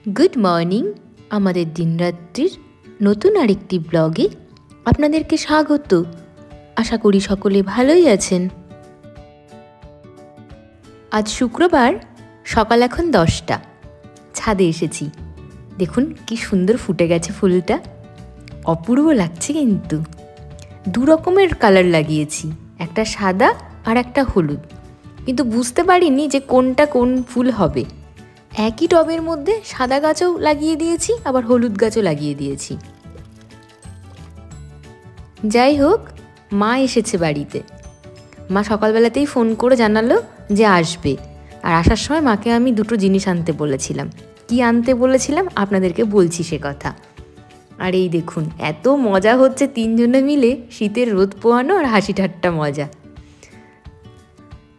Good morning. আমাদের দিনরাত্রির নতুন আরেকটি ব্লগে আপনাদেরকে স্বাগত। আশা করি সকলে ভালোই আছেন। আজ শুক্রবার, সকাল এখন 10টা। ছাদে এসেছি, দেখুন কি সুন্দর ফুটে গেছে ফুলটা, অপূর্ব লাগছে। কিন্তু দু রকমের কালার লাগিয়েছি, একটা সাদা আর একটা হলুদ, কিন্তু বুঝতে পারিনি যে কোনটা কোন ফুল হবে। একই টবের মধ্যে সাদা গাছও লাগিয়ে দিয়েছি, আবার হলুদ গাছও লাগিয়ে দিয়েছি। যাই হোক, মা এসেছে বাড়িতে। মা সকালবেলাতেই ফোন করে জানালো যে আসবে, আর আসার সময় মাকে আমি দুটো জিনিস আনতে বলেছিলাম। কি আনতে বলেছিলাম আপনাদেরকে বলছি সে কথা। আর এই দেখুন, এত মজা হচ্ছে তিনজনে মিলে, শীতের রোদ পোয়ানো আর হাসি ঠাট্টা মজা।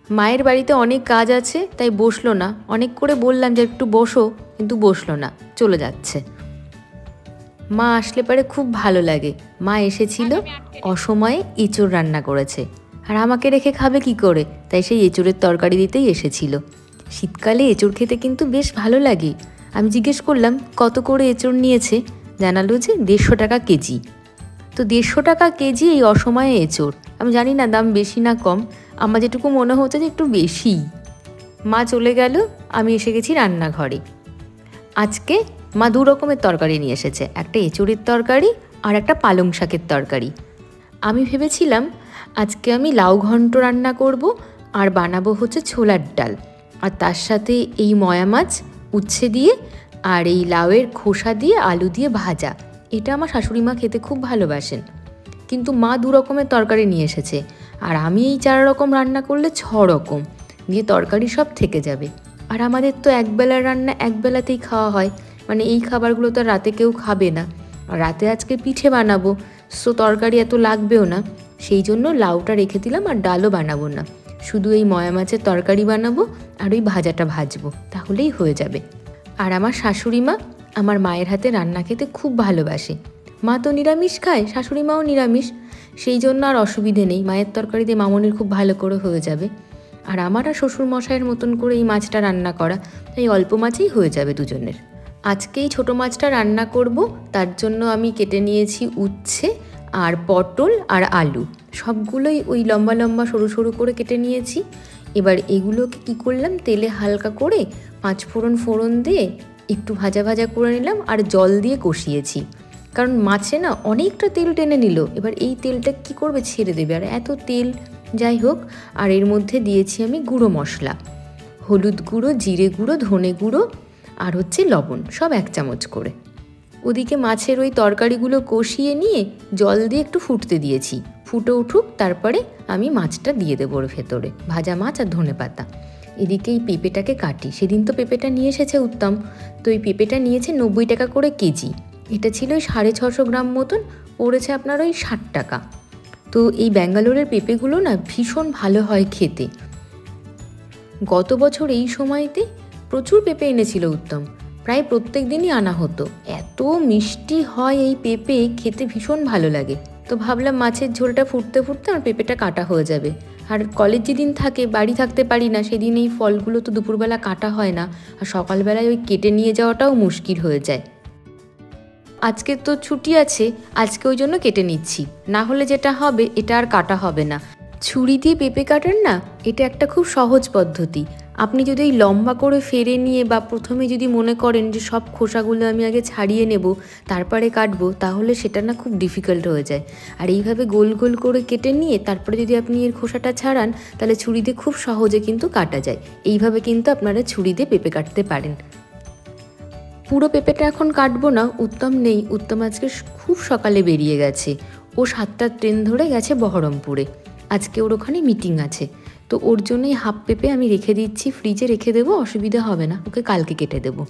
মায়ের বাড়িতে অনেক কাজ আছে, তাই বসলো না। অনেক করে বললাম যে একটু বসো, কিন্তু বসলো না, চলে যাচ্ছে। মা আসলে পরে খুব ভালো লাগে। মা এসেছিল, অসময়ে এঁচোড় রান্না করেছে, আর আমাকে রেখে খাবে কি করে, তাই সেই এঁচোড়ের তরকারি দিতেই এসেছিল। শীতকালে এঁচোড় খেতে কিন্তু বেশ ভালো লাগে। আমি জিজ্ঞেস করলাম কত করে এঁচোড় নিয়েছে, জানালো যে 150 টাকা কেজি। তো 150 টাকা কেজি এই অসময়ে এঁচোড়। আমি জানি না দাম বেশি না কম, আমার যেটুকু মনে হচ্ছে যে একটু বেশিই। মা চলে গেল, আমি এসে গেছি রান্নাঘরে। আজকে মা 2 রকমের তরকারি নিয়ে এসেছে, একটা এঁচোড়ের তরকারি আর একটা পালং শাকের তরকারি। আমি ভেবেছিলাম আজকে আমি লাউ ঘন্ট রান্না করব, আর বানাবো হচ্ছে ছোলার ডাল, আর তার সাথে এই ময়া মাছ উচ্ছে দিয়ে আর এই লাউয়ের খোসা দিয়ে আলু দিয়ে ভাজা। এটা আমার শাশুড়ি মা খেতে খুব ভালোবাসেন। কিন্তু মা 2 রকমের তরকারি নিয়ে এসেছে, আর আমি এই 4 রকম রান্না করলে 6 রকম দিয়ে তরকারি সব থেকে যাবে। আর আমাদের তো একবেলার রান্না একবেলাতেই খাওয়া হয়, মানে এই খাবারগুলো তো রাতে কেউ খাবে না। আর রাতে আজকে পিঠে বানাবো, সো তরকারি এত লাগবেও না। সেই জন্য লাউটা রেখে দিলাম, আর ডালও বানাবো না, শুধু এই ময়া মাছের তরকারি বানাবো আর ওই ভাজাটা ভাজবো, তাহলেই হয়ে যাবে। আর আমার শাশুড়ি মা আমার মায়ের হাতে রান্না খেতে খুব ভালোবাসে। মা তো নিরামিষ খায়, শাশুড়ি মাও নিরামিষ, সেই জন্য আর অসুবিধে নেই। মায়ের তরকারি দিয়ে মামনির খুব ভালো করে হয়ে যাবে। আর আমার আর শ্বশুর মশাইয়ের মতন করে এই মাছটা রান্না করা, তাই অল্প মাছেই হয়ে যাবে দুজনের। আজকে এই ছোটো মাছটা রান্না করব, তার জন্য আমি কেটে নিয়েছি উচ্ছে আর পটল আর আলু, সবগুলোই ওই লম্বা লম্বা সরু সরু করে কেটে নিয়েছি। এবার এগুলোকে কি করলাম, তেলে হালকা করে 5 ফোড়ন দিয়ে একটু ভাজা ভাজা করে নিলাম, আর জল দিয়ে কষিয়েছি। কারণ মাছে না অনেকটা তেল টেনে নিল, এবার এই তেলটা কি করবে, ছেড়ে দেবে, আর এত তেল। যাই হোক, আর এর মধ্যে দিয়েছি আমি গুঁড়ো মশলা, হলুদ গুঁড়ো, জিরে গুঁড়ো, ধনে গুঁড়ো আর হচ্ছে লবণ, সব 1 চামচ করে। ওদিকে মাছের ওই তরকারিগুলো কষিয়ে নিয়ে জল দিয়ে একটু ফুটতে দিয়েছি, ফুটে উঠুক, তারপরে আমি মাছটা দিয়ে দেবো ওর ভেতরে, ভাজা মাছ আর ধনেপাতা। এদিকে এই পেঁপেটাকে কাটি, সেদিন তো পেঁপেটা নিয়ে এসেছে উত্তম, তো এই পেঁপেটা নিয়েছে 90 টাকা করে কেজি। এটা ছিল ওই 650 গ্রাম মতন, পড়েছে আপনার ওই 60 টাকা। তো এই ব্যাঙ্গালোরের পেঁপেগুলো না ভীষণ ভালো হয় খেতে। গত বছর এই সময়তে প্রচুর পেঁপে এনেছিল উত্তম, প্রায় প্রত্যেক দিনই আনা হতো। এত মিষ্টি হয় এই পেঁপে, খেতে ভীষণ ভালো লাগে। তো ভাবলাম মাছের ঝোলটা ফুটতে ফুটতে আমার পেঁপেটা কাটা হয়ে যাবে। আর কলেজ যেদিন থাকে, বাড়ি থাকতে পারি না, সেদিন এই ফলগুলো তো দুপুরবেলা কাটা হয় না, আর সকালবেলায় ওই কেটে নিয়ে যাওয়াটাও মুশকিল হয়ে যায়। আজকে তো ছুটি আছে, আজকে ওই জন্য কেটে নিচ্ছি, না হলে যেটা হবে এটা আর কাটা হবে না। ছুরি দিয়ে পেঁপে কাটার না, এটা একটা খুব সহজ পদ্ধতি। আপনি যদি এই লম্বা করে ফেরে নিয়ে বা প্রথমে যদি মনে করেন যে সব খোসাগুলো আমি আগে ছাড়িয়ে নেব তারপরে কাটবো, তাহলে সেটা না খুব ডিফিকাল্ট হয়ে যায়। আর এইভাবে গোল গোল করে কেটে নিয়ে তারপরে যদি আপনি এর খোসাটা ছাড়ান, তাহলে ছুরি দিয়ে খুব সহজে কিন্তু কাটা যায়। এইভাবে কিন্তু আপনারা ছুরি দিয়ে পেঁপে কাটতে পারেন। পুরো পেঁপেটা এখন কাটবো না, উত্তম নেই, উত্তম আজকে খুব সকালে বেরিয়ে গেছে। ও 7টার ট্রেন ধরে গেছে বহরমপুরে, আজকে ওর ওখানে মিটিং আছে। তো ওর জন্যই হাফ পেঁপে আমি রেখে দিচ্ছি, ফ্রিজে রেখে দেবো, অসুবিধা হবে না, ওকে কালকে কেটে দেবো।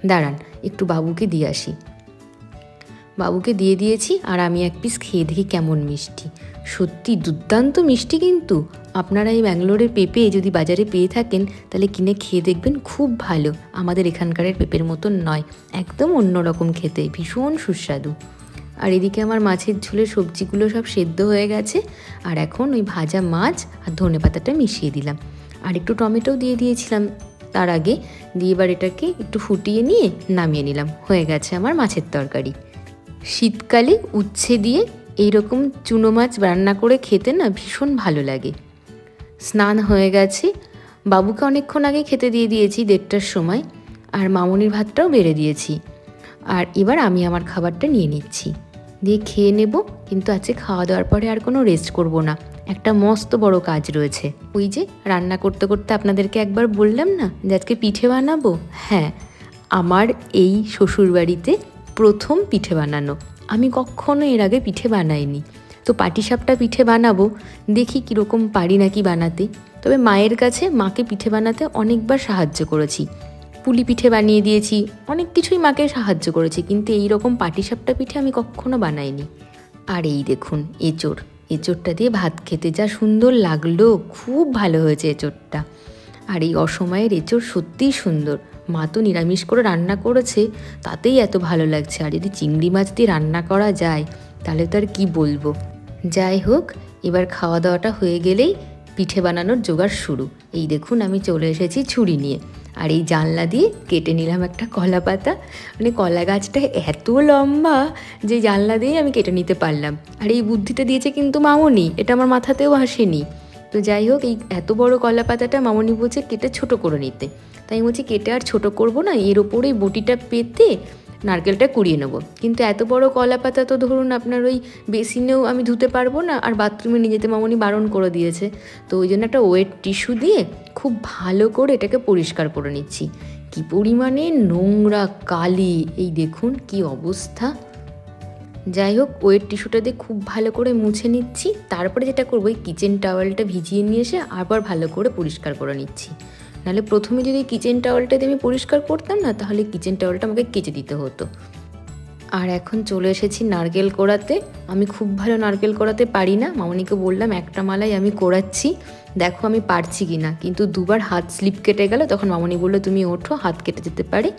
দাঁড়ান একটু বাবুকে দিয়ে আসি। বাবুকে দিয়ে দিয়েছি, আর আমি এক পিস খেয়ে দেখি কেমন মিষ্টি। সত্যি দুর্দান্ত মিষ্টি। কিন্তু আপনারা এই ব্যাঙ্গালোরের পেঁপে যদি বাজারে পেয়ে থাকেন, তাহলে কিনে খেয়ে দেখবেন, খুব ভালো। আমাদের এখানকারের পেঁপের মতন নয়, একদম অন্যরকম খেতে, ভীষণ সুস্বাদু। আর এদিকে আমার মাছের ঝোলের সবজিগুলো সব সেদ্ধ হয়ে গেছে, আর এখন ওই ভাজা মাছ আর ধনেপাতাটা মিশিয়ে দিলাম, আর একটু টমেটোও দিয়ে দিয়েছিলাম তার আগে দিয়ে এবার এটাকে একটু ফুটিয়ে নিয়ে নামিয়ে নিলাম। হয়ে গেছে আমার মাছের তরকারি। শীতকালে উচ্ছে দিয়ে এইরকম চুনো মাছ রান্না করে খেতে না ভীষণ ভালো লাগে। স্নান হয়ে গেছে, বাবুকে অনেকক্ষণ আগে খেতে দিয়ে দিয়েছি 1:30টার সময়, আর মামনির ভাতটাও বেড়ে দিয়েছি। আর এবার আমি আমার খাবারটা নিয়ে নিচ্ছি, দিয়ে খেয়ে নেব। কিন্তু আজকে খাওয়া দাওয়ার পরে আর কোনো রেস্ট করব না, একটা মস্ত বড় কাজ রয়েছে। ওই যে রান্না করতে করতে আপনাদেরকে একবার বললাম না যে আজকে পিঠে বানাবো। হ্যাঁ, আমার এই শ্বশুরবাড়িতে প্রথম পিঠে বানানো। আমি কখনো এর আগে পিঠে বানাইনি, তো পাটিসাপটা পিঠে বানাবো, দেখি কীরকম পারি নাকি বানাতে। তবে মায়ের কাছে মাকে পিঠে বানাতে অনেকবার সাহায্য করেছি, পুলি পিঠে বানিয়ে দিয়েছি, অনেক কিছুই মাকে সাহায্য করেছি, কিন্তু এই রকম পাটিসাপটা পিঠে আমি কখনো বানাইনি। আর এই দেখুন এঁচোড়টা দিয়ে ভাত খেতে যা সুন্দর লাগলো, খুব ভালো হয়েছে এঁচোড়টা। আর এই অসময়ের এঁচোড় সত্যিই সুন্দর। মা তো নিরামিষ করে রান্না করেছে, তাতেই এত ভালো লাগছে। আর যদি চিংড়ি মাছ দিয়ে রান্না করা যায় তাহলে তো আর কি বলবো। যাই হোক, এবার খাওয়া দাওয়াটা হয়ে গেলেই পিঠে বানানোর জোগাড় শুরু। এই দেখুন আমি চলে এসেছি ছুরি নিয়ে, আর এই জানলা দিয়ে কেটে নিলাম একটা কলা পাতা। মানে কলা গাছটা এত লম্বা যে জানলা দিয়েই আমি কেটে নিতে পারলাম। আর এই বুদ্ধিটা দিয়েছে কিন্তু মামনি, এটা আমার মাথাতেও আসেনি। তো যাই হোক, এই এত বড় কলা পাতাটা মামনি বলছে কেটে ছোট করে নিতে। তাই আমি বলছি কেটে আর ছোট করব না, এর ওপরেই বটিটা পেতে নারকেলটা কুড়িয়ে নেব। কিন্তু এত বড় কলা পাতা তো ধরুন আপনার ওই বেসিনেও আমি ধুতে পারবো না, আর বাথরুমে নিয়ে যেতে মামনি বারণ করে দিয়েছে। তো ওই জন্য একটা ওয়েট টিস্যু দিয়ে খুব ভালো করে এটাকে পরিষ্কার করে নিচ্ছি। কি পরিমাণে নোংরা কালি, এই দেখুন কি অবস্থা। যাই হোক, ওয়েট টিস্যুটা দিয়ে খুব ভালো করে মুছে নিচ্ছি। তারপরে যেটা করবো, এই কিচেন টাওয়েলটা ভিজিয়ে নিয়ে এসে আবার ভালো করে পরিষ্কার করে নিচ্ছি। নাহলে প্রথমে যদি কিচেন টাওয়েলটা দিয়ে আমি পরিষ্কার করতাম না, তাহলে কিচেন টাওয়েলটা আমাকে কেচে দিতে হতো। আর এখন চলে এসেছি নারকেল কোড়াতে। আমি খুব ভালো নারকেল কোড়াতে পারি না, মামনিকে বললাম একটা মালাই আমি কোড়াচ্ছি, দেখো আমি পারছি কি না। কিন্তু দুবার হাত স্লিপ কেটে গেল, তখন মামনি বললো তুমি ওঠো, হাত কেটে যেতে পারে,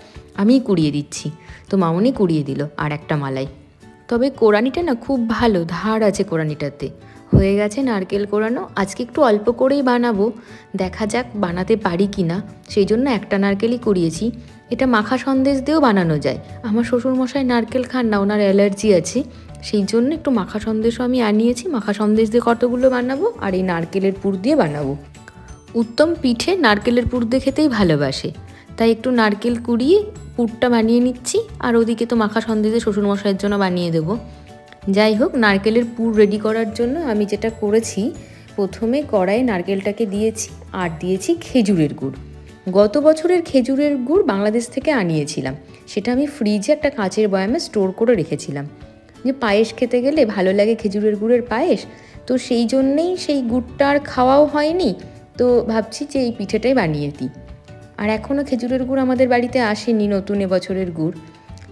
আমিই কুড়িয়ে দিচ্ছি। তো মামনি কুড়িয়ে দিল আর একটা মালাই। তবে কোড়ানিটা না খুব ভালো, ধার আছে কোড়ানিটাতে। হয়ে গেছে নারকেল কোড়ানো। আজকে একটু অল্প করেই বানাবো, দেখা যাক বানাতে পারি কি না। সেই জন্য একটা নারকেলই কুড়িয়েছি। এটা মাখা সন্দেশ দিয়েও বানানো যায়। আমার শ্বশুরমশাই নারকেল খান না, ওনার অ্যালার্জি আছে, সেই জন্য একটু মাখা সন্দেশও আমি আনিয়েছি। মাখা সন্দেশ দিয়ে কতগুলো বানাবো, আর এই নারকেলের পুর দিয়ে বানাবো। উত্তম পিঠে নারকেলের পুর দিয়ে খেতেই ভালোবাসে, তাই একটু নারকেল কুড়িয়ে পুরটা বানিয়ে নিচ্ছি। আর ওদিকে তো মাখা সন্দেশে শ্বশুরমশাইয়ের জন্য বানিয়ে দেবো। যাই হোক, নারকেলের পুর রেডি করার জন্য আমি যেটা করেছি, প্রথমে কড়াইয়ে নারকেলটাকে দিয়েছি আর দিয়েছি খেজুরের গুড়। গত বছরের খেজুরের গুড় বাংলাদেশ থেকে আনিয়েছিলাম, সেটা আমি ফ্রিজে একটা কাঁচের বয়ামে স্টোর করে রেখেছিলাম। যে পায়েস খেতে গেলে ভালো লাগে খেজুরের গুড়ের পায়েস, তো সেই জন্যেই সেই গুড়টা আর খাওয়াও হয়নি। তো ভাবছি যে এই পিঠেটাই বানিয়ে দিই। আর এখনও খেজুরের গুড় আমাদের বাড়িতে আসেনি, নতুন এবছরের গুড়।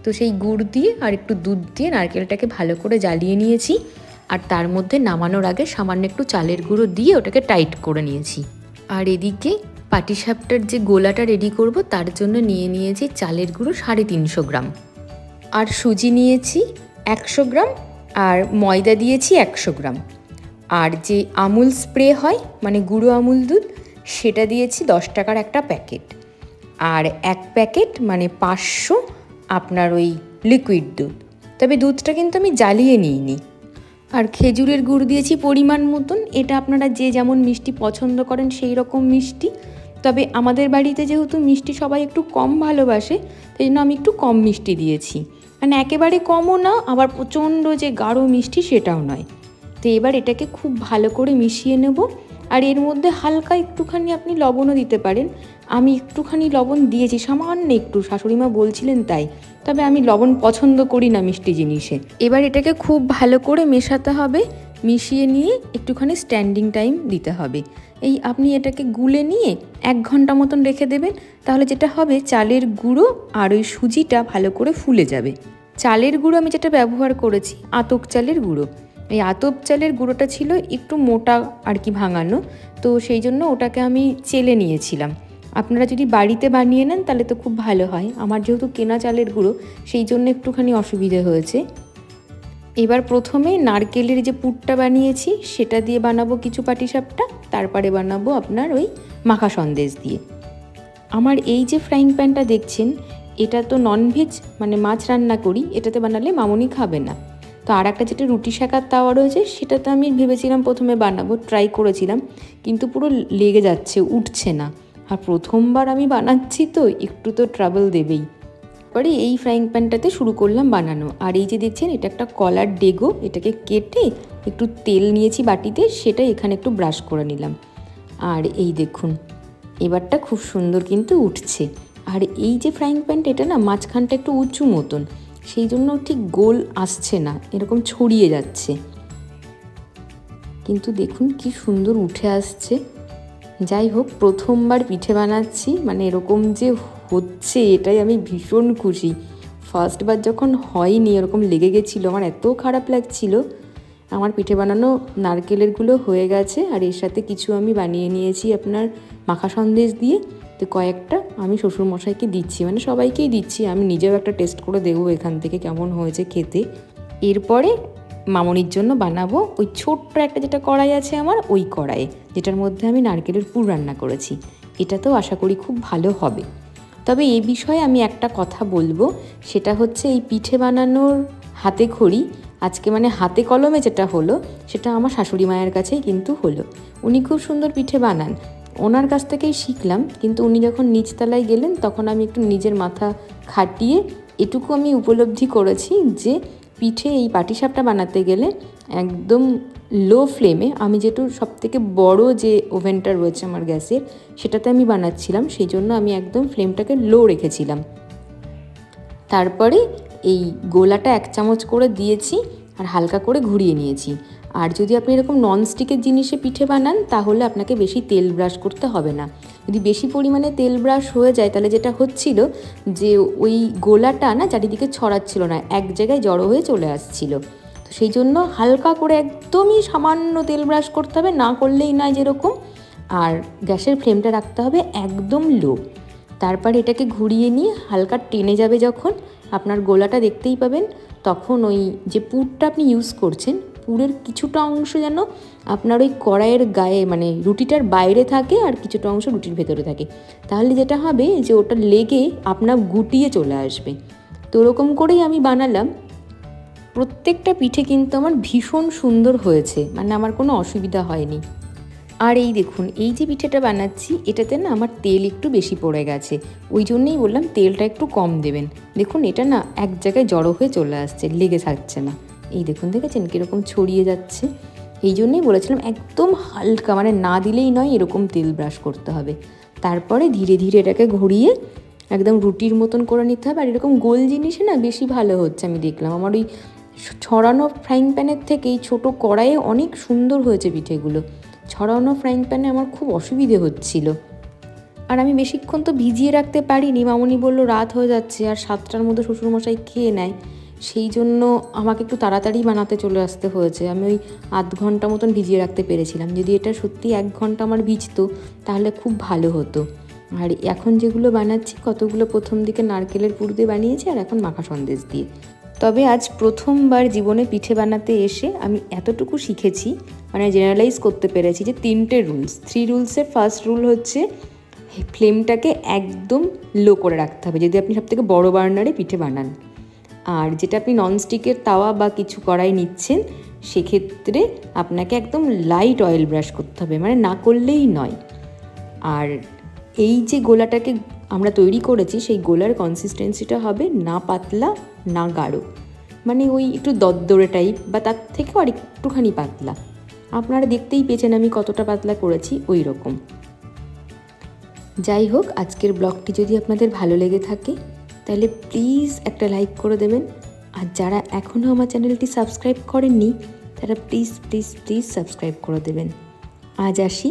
তো সেই গুড় দিয়ে আর একটু দুধ দিয়ে নারকেলটাকে ভালো করে জ্বালিয়ে নিয়েছি। আর তার মধ্যে নামানোর আগে সামান্য একটু চালের গুঁড়ো দিয়ে ওটাকে টাইট করে নিয়েছি। আর এদিকে পাটিসাপটার যে গোলাটা রেডি করব, তার জন্য নিয়ে নিয়েছি চালের গুঁড়ো 350 গ্রাম, আর সুজি নিয়েছি 100 গ্রাম, আর ময়দা দিয়েছি 100 গ্রাম, আর যে আমুল স্প্রে হয় মানে গুঁড়ো আমুল দুধ, সেটা দিয়েছি 10 টাকার একটা প্যাকেট, আর এক প্যাকেট মানে 500 আপনার ওই লিকুইড দুধ। তবে দুধটা কিন্তু আমি জ্বালিয়ে নিইনি। আর খেজুরের গুড় দিয়েছি পরিমাণ মতন, এটা আপনারা যে যেমন মিষ্টি পছন্দ করেন সেই রকম মিষ্টি। তবে আমাদের বাড়িতে যেহেতু মিষ্টি সবাই একটু কম ভালোবাসে, সেই জন্য আমি একটু কম মিষ্টি দিয়েছি। মানে একেবারে কমও না, আবার প্রচণ্ড যে গাঢ় মিষ্টি সেটাও নয়। তো এবার এটাকে খুব ভালো করে মিশিয়ে নেব। আর এর মধ্যে হালকা একটুখানি আপনি লবণও দিতে পারেন। আমি একটুখানি লবণ দিয়েছি, সামান্য একটু, শাশুড়িমা বলছিলেন তাই। তবে আমি লবণ পছন্দ করি না মিষ্টি জিনিসে। এবার এটাকে খুব ভালো করে মেশাতে হবে, মিশিয়ে নিয়ে একটুখানি স্ট্যান্ডিং টাইম দিতে হবে। এই আপনি এটাকে গুলে নিয়ে 1 ঘন্টা মতন রেখে দেবেন। তাহলে যেটা হবে, চালের গুঁড়ো আর ওই সুজিটা ভালো করে ফুলে যাবে। চালের গুঁড়ো আমি যেটা ব্যবহার করেছি আতপ চালের গুঁড়ো। এই আতপ চালের গুঁড়োটা ছিল একটু মোটা আর কি, ভাঙানো, তো সেই জন্য ওটাকে আমি চেলে নিয়েছিলাম। আপনারা যদি বাড়িতে বানিয়ে নেন তাহলে তো খুব ভালো হয়। আমার যেহেতু কেনা চালের গুঁড়ো, সেই জন্য একটুখানি অসুবিধে হয়েছে। এবার প্রথমে নারকেলের যে পুরটা বানিয়েছি সেটা দিয়ে বানাবো কিছু পাটিসাপটা, তারপরে বানাবো আপনার ওই মাখা সন্দেশ দিয়ে। আমার এই যে ফ্রাইং প্যানটা দেখছেন, এটা তো ননভেজ, মানে মাছ রান্না করি, এটাতে বানালে মামনি খাবে না। তো আর একটা যেটা রুটি সেকার তাওয়া রয়েছে, সেটাতে আমি ভেবেছিলাম প্রথমে বানাবো, ট্রাই করেছিলাম, কিন্তু পুরো লেগে যাচ্ছে, উঠছে না। আর প্রথমবার আমি বানাচ্ছি তো একটু তো ট্রাবল দেবেই। পরে এই ফ্রাইং প্যানটাতে শুরু করলাম বানানো। আর এই যে দেখছেন, এটা একটা কলার ডেগো, এটাকে কেটে একটু তেল নিয়েছি বাটিতে, সেটা এখানে একটু ব্রাশ করে নিলাম। আর এই দেখুন, এবারটা খুব সুন্দর কিন্তু উঠছে। আর এই যে ফ্রাইং প্যানটা, এটা না মাঝখানটা একটু উঁচু মতন, সেই জন্য ঠিক গোল আসছে না, এরকম ছড়িয়ে যাচ্ছে। কিন্তু দেখুন কি সুন্দর উঠে আসছে। যাই হোক, প্রথমবার পিঠে বানাচ্ছি, মানে এরকম যে হচ্ছে এটাই আমি ভীষণ খুশি। ফার্স্টবার যখন হয়নি, এরকম লেগে গেছিলো, আমার এত খারাপ লাগছিল। আমার পিঠে বানানো নারকেলেরগুলো হয়ে গেছে, আর এর সাথে কিছু আমি বানিয়ে নিয়েছি আপনার মাখা সন্দেশ দিয়ে। তো কয়েকটা আমি শ্বশুরমশাইকে দিচ্ছি, মানে সবাইকেই দিচ্ছি, আমি নিজেও একটা টেস্ট করে দেখবো এখান থেকে কেমন হয়েছে খেতে। এরপরে মামনির জন্য বানাবো ওই ছোট্ট একটা যেটা কড়াই আছে আমার, ওই কড়াইয়ে যেটার মধ্যে আমি নারকেলের পুর রান্না করেছি। এটাতেও আশা করি খুব ভালো হবে। তবে এই বিষয়ে আমি একটা কথা বলবো, সেটা হচ্ছে এই পিঠে বানানোর হাতে খড়ি আজকে মানে হাতে কলমে যেটা হলো, সেটা আমার শাশুড়ি মায়ের কাছেই কিন্তু হলো। উনি খুব সুন্দর পিঠে বানান, ওনার কাছ থেকেই শিখলাম। কিন্তু উনি যখন নিচতলায় গেলেন, তখন আমি একটু নিজের মাথা খাটিয়ে এটুকু আমি উপলব্ধি করেছি যে পিঠে এই পাটিসাপটা বানাতে গেলে একদম লো ফ্লেমে, আমি যেহেতু সবথেকে বড় যে ওভেনটা রয়েছে আমার গ্যাসের, সেটাতে আমি বানাচ্ছিলাম, সেই জন্য আমি একদম ফ্লেমটাকে লো রেখেছিলাম। তারপরে এই গোলাটা 1 চামচ করে দিয়েছি আর হালকা করে ঘুরিয়ে নিয়েছি। আর যদি আপনি এরকম ননস্টিকের জিনিসে পিঠে বানান, তাহলে আপনাকে বেশি তেল ব্রাশ করতে হবে না। যদি বেশি পরিমাণে তেল ব্রাশ হয়ে যায়, তাহলে যেটা হচ্ছিল যে ওই গোলাটা না চারিদিকে ছড়াচ্ছিল না, এক জায়গায় জড়ো হয়ে চলে আসছিল। তো সেই জন্য হালকা করে একদমই সামান্য তেল ব্রাশ করতে হবে, না করলেই নয় যেরকম। আর গ্যাসের ফ্লেমটা রাখতে হবে একদম লো। তারপর এটাকে ঘুরিয়ে নিয়ে হালকা টেনে যাবে যখন, আপনার গোলাটা দেখতেই পাবেন, তখন ওই যে পুরটা আপনি ইউজ করছেন, পুরের কিছুটা অংশ যেন আপনার ওই কড়াইয়ের গায়ে, মানে রুটিটার বাইরে থাকে, আর কিছুটা অংশ রুটির ভেতরে থাকে। তাহলে যেটা হবে যে ওটা লেগে আপনার গুটিয়ে চলে আসবে। তো ওরকম করেই আমি বানালাম। প্রত্যেকটা পিঠে কিন্তু আমার ভীষণ সুন্দর হয়েছে, মানে আমার কোনো অসুবিধা হয়নি। আর এই দেখুন, এই যে পিঠেটা বানাচ্ছি, এটাতে না আমার তেল একটু বেশি পড়ে গেছে, ওই জন্যই বললাম তেলটা একটু কম দেবেন। দেখুন এটা না এক জায়গায় জড়ো হয়ে চলে আসছে, লেগে থাকছে না। এই দেখুন, দেখেছেন কীরকম ছড়িয়ে যাচ্ছে। এই জন্যই বলেছিলাম একদম হালকা, মানে না দিলেই নয়, এরকম তেল ব্রাশ করতে হবে। তারপরে ধীরে ধীরে এটাকে ঘুরিয়ে একদম রুটির মতন করে নিতে হবে। আর এরকম গোল জিনিসে না বেশি ভালো হচ্ছে, আমি দেখলাম আমার ওই ছড়ানো ফ্রাইং প্যানের থেকে এই ছোটো কড়াইয়ে অনেক সুন্দর হয়েছে পিঠেগুলো। ছড়ানো ফ্রাইং প্যানে আমার খুব অসুবিধে হচ্ছিল। আর আমি বেশিক্ষণ তো ভিজিয়ে রাখতে পারিনি, মামনি বলল রাত হয়ে যাচ্ছে আর 7টার মধ্যে শ্বশুরমশাই খেয়ে নেয়, সেই জন্য আমাকে একটু তাড়াতাড়ি বানাতে চলে আসতে হয়েছে। আমি ওই আধ ঘন্টা মতন ভিজিয়ে রাখতে পেরেছিলাম। যদি এটা সত্যি 1 ঘন্টা আমার ভিজতো, তাহলে খুব ভালো হতো। আর এখন যেগুলো বানাচ্ছি, কতগুলো প্রথম দিকে নারকেলের পুর দিয়ে বানিয়েছি, আর এখন মাখা সন্দেশ দিয়ে। তবে আজ প্রথমবার জীবনে পিঠে বানাতে এসে আমি এতটুকু শিখেছি, মানে জেনারেলাইজ করতে পেরেছি যে 3টে রুলস। 3 রুলসের ফার্স্ট রুল হচ্ছে ফ্লেমটাকে একদম লো করে রাখতে হবে যদি আপনি সবথেকে বড় বার্নারে পিঠে বানান। আর যেটা আপনি ননস্টিকের তাওয়া বা কিছু কড়াই নিচ্ছেন, সেক্ষেত্রে আপনাকে একদম লাইট অয়েল ব্রাশ করতে হবে, মানে না করলেই নয়। আর এই যে গোলাটাকে আমরা তৈরি করেছি, সেই গোলার কনসিস্টেন্সিটা হবে না পাতলা না গাঢ়, মানে ওই একটু দরদরে টাইপ, বা তার থেকেও আর একটুখানি পাতলা। আপনারা দেখতেই পেয়েছেন আমি কতটা পাতলা করেছি, ওই রকম। যাই হোক, আজকের ব্লগটি যদি আপনাদের ভালো লেগে থাকে, তাহলে প্লিজ একটা লাইক করে দেবেন। আর যারা এখনও আমার চ্যানেলটি সাবস্ক্রাইব করেননি, তারা প্লিজ প্লিজ প্লিজ সাবস্ক্রাইব করে দেবেন। আজ আসি,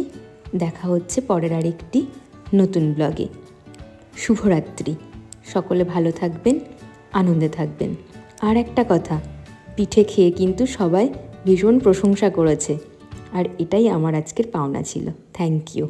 দেখা হচ্ছে পরের আরেকটি নতুন ব্লগে। শুভরাত্রি, সকলে ভালো থাকবেন, আনন্দে থাকবেন। আর একটা কথা, পিঠে খেয়ে কিন্তু সবাই ভীষণ প্রশংসা করেছে, আর এটাই আমার আজকের পাওনা ছিল। Thank you.